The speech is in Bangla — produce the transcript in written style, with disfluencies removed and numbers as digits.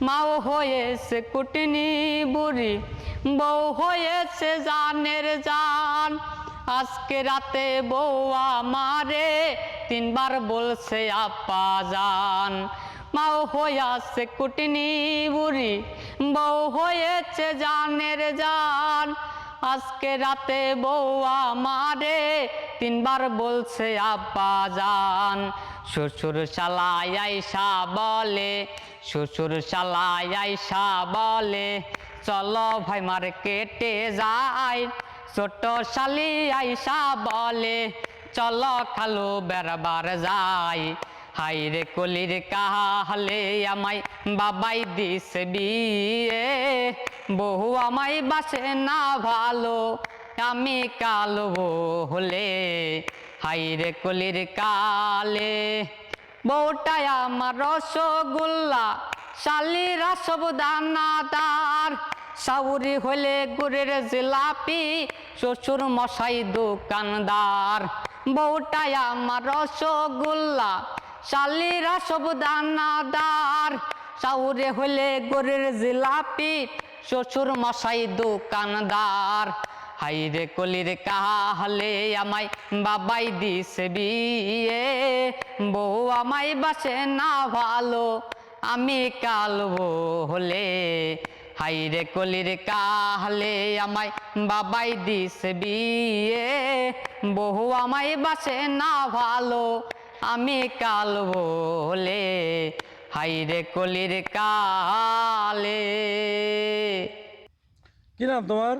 মাও হয়েছে কুটিনি বুড়ি, বউ হয়েছে জানের জান। আজকে রাতে বউ আমারে তিনবার বলছে আপা জান। মাও হয়েছে কুটিনি বুড়ি, বউ হয়েছে জানের জান। আজকে রাতে বউ আমারে তিনবার বলছে আব্বা জান। শ্বশুর শালায় আইসা বলে, শ্বশুর শালায় আইসা বলে, চলো ভাই মার্কেটে যাই। ছোট শালি আইসা বলে, চলো খালু বেড়াবার যাই। হাই রে কলির কাহালে আমায় বাবাই দিছে বিয়ে, বহু আমায় বাসে না ভালো, আমি কালো হলে। হাই রে কলির কালে বউটাই আমার রসগোল্লা, শালিরা সব দানাদার। সাউরি হলে গুড়ের জিলাপি, শ্বশুর মশাই দোকানদার। বউটাই আমার রসগোল্লা, শালিরা সব দানাদার। সাউরে হলে গুড়ের জিলাপি, শ্বশুর মশাই দোকানদার। হাই রে কলির কাহালে আমায় বাবাই দিছে বিয়ে, বউ আমায় বাসে না ভালো, আমি কালো হলে। হাই রে কলির কাহালে আমায় বাবাই দিছে বিয়ে, বহু আমায় বাসে না ভালো, আমি কালো হলে। হাই রে কলির কালে। কি নাম তোমার?